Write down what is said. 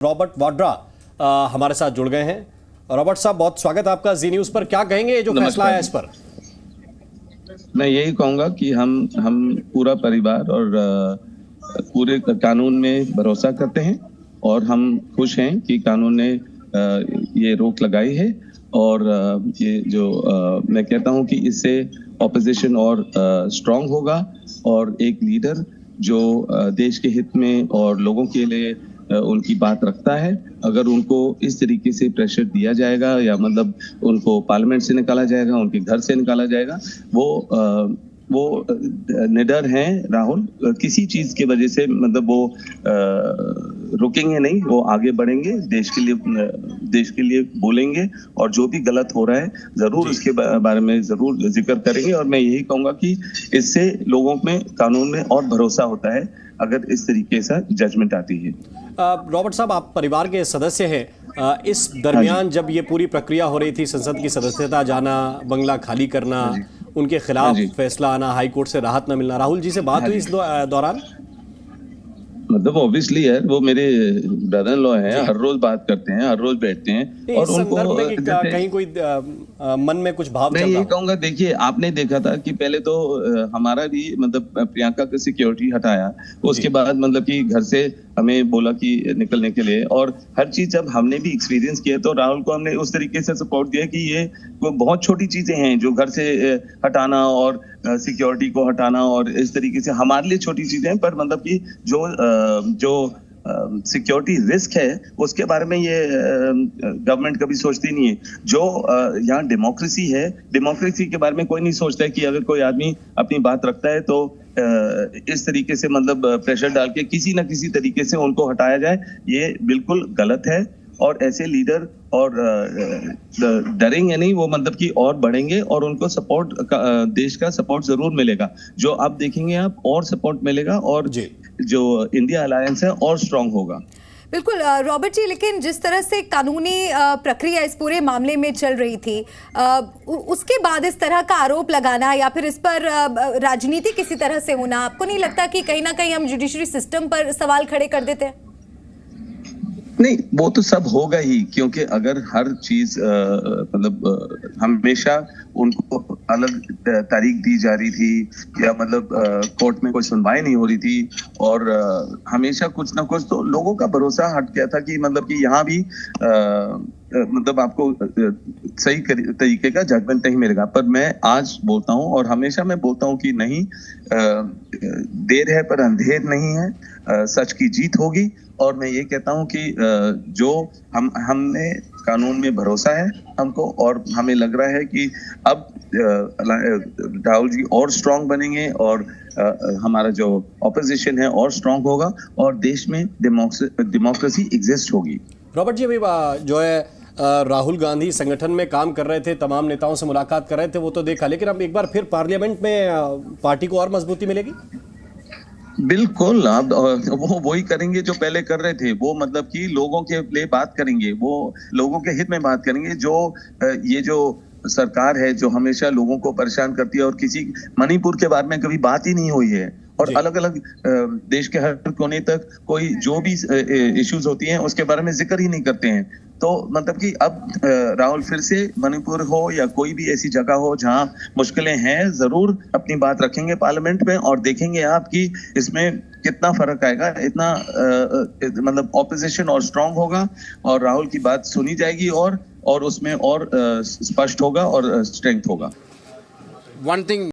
Robert Vadra हमारे साथ जुड़ गए हैं। रॉबर्ट साहब, बहुत स्वागत है आपका जी न्यूज़ पर। क्या कहेंगे ये जो फैसला आया इस पर? मैं यही कहूंगा कि हम पूरा परिवार और पूरे कानून में भरोसा करते हैं और हम खुश हैं कि कानून ने ये रोक लगाई है। और ये जो मैं कहता हूं कि इससे ऑपोजिशन और स्ट्रांग होगा और एक लीडर जो देश के हित में और लोगों के लिए उनकी बात रखता है, अगर उनको इस तरीके से प्रेशर दिया जाएगा या मतलब उनको पार्लियामेंट से निकाला जाएगा, उनके घर से निकाला जाएगा, वो निडर हैं राहुल, किसी चीज की वजह से मतलब वो रुकेंगे नहीं, वो आगे बढ़ेंगे, देश के लिए बोलेंगे और जो भी गलत हो रहा है जरूर उसके बारे में जरूर जिक्र करेंगे। और मैं यही कहूंगा कि इससे लोगों में कानून में और भरोसा होता है अगर इस तरीके से जजमेंट आती है। रॉबर्ट साहब, आप परिवार के सदस्य हैं। इस दरमियान जब ये पूरी प्रक्रिया हो रही थी, संसद की सदस्यता जाना, बंगला खाली करना, उनके खिलाफ फैसला आना, हाई कोर्ट से राहत न मिलना, राहुल जी से बात हुई इस दौरान? मतलब ऑब्वियसली यार, वो मेरे ब्रदर इन लॉ हैं, हर रोज बात करते हैं, हर रोज बैठते हैं। और उनको कहीं कोई मन में कुछ भाव मैं ये कहूंगा, देखिए आपने देखा था कि पहले तो हमारा भी मतलब प्रियंका का सिक्योरिटी हटाया, उसके बाद मतलब कि घर से हमें बोला कि निकलने के लिए, और हर चीज जब हमने भी एक्सपीरियंस किया तो राहुल को हमने उस तरीके से सपोर्ट दिया कि ये बहुत छोटी चीजें हैं जो घर से हटाना और सिक्योरिटी को हटाना, और इस तरीके से हमारे लिए छोटी चीजें हैं, पर मतलब कि जो सिक्योरिटी रिस्क है उसके बारे में ये गवर्नमेंट कभी सोचती नहीं है। जो यहाँ डेमोक्रेसी है, डेमोक्रेसी के बारे में कोई नहीं सोचता है कि अगर कोई आदमी अपनी बात रखता है तो इस तरीके से मतलब प्रेशर डाल के किसी ना किसी तरीके से उनको हटाया जाए, ये बिल्कुल गलत है। और ऐसे लीडर और डरेंगे नहीं, वो मतलब कि और बढ़ेंगे और उनको सपोर्ट देश का सपोर्ट जरूर मिलेगा, जो आप देखेंगे आप, और सपोर्ट मिलेगा और जो इंडिया अलायंस है और स्ट्रांग होगा। बिल्कुल रॉबर्ट जी, लेकिन जिस तरह से कानूनी प्रक्रिया इस पूरे मामले में चल रही थी, उसके बाद इस तरह का आरोप लगाना या फिर इस पर राजनीति किसी तरह से होना, आपको नहीं लगता कि कहीं ना कहीं हम जुडिशरी सिस्टम पर सवाल खड़े कर देते हैं? नहीं, वो तो सब होगा ही, क्योंकि अगर हर चीज मतलब हमेशा उनको अलग तारीख दी जा रही थी या मतलब कोर्ट में कोई सुनवाई नहीं हो रही थी, और हमेशा कुछ ना कुछ तो लोगों का भरोसा हट गया था कि मतलब कि यहाँ भी मतलब आपको सही तरीके का जजमेंट नहीं मिलेगा। पर मैं आज बोलता हूँ और हमेशा मैं बोलता हूँ कि नहीं, देर है पर अंधेर नहीं है, सच की जीत होगी। और मैं ये कहता हूँ कि जो हमने कानून में भरोसा है हमको, और हमें लग रहा है कि अब राहुल जी और स्ट्रांग बनेंगे और हमारा जो ऑपोजिशन है और स्ट्रांग होगा और देश में डेमोक्रेसी एग्जिस्ट होगी। रॉबर्ट जी, अभी जो है राहुल गांधी संगठन में काम कर रहे थे, तमाम नेताओं से मुलाकात कर रहे थे, वो तो देखा, लेकिन अब एक बार फिर पार्लियामेंट में पार्टी को और मजबूती मिलेगी? बिल्कुल, अब वो वही करेंगे जो पहले कर रहे थे, वो मतलब कि लोगों के लिए बात करेंगे, वो लोगों के हित में बात करेंगे। जो ये जो सरकार है जो हमेशा लोगों को परेशान करती है और किसी मणिपुर के बारे में कभी बात ही नहीं हुई है, और अलग अलग देश के हर कोने तक कोई जो भी इश्यूज होती हैं उसके बारे में जिक्र ही नहीं करते हैं। तो मतलब कि अब राहुल फिर से मणिपुर हो या कोई भी ऐसी जगह हो जहां मुश्किलें हैं, जरूर अपनी बात रखेंगे पार्लियामेंट में, और देखेंगे आप कि इसमें कितना फर्क आएगा। इतना मतलब ऑपोजिशन और स्ट्रांग होगा और राहुल की बात सुनी जाएगी और उसमें और स्पष्ट होगा और स्ट्रेंथ होगा। One thing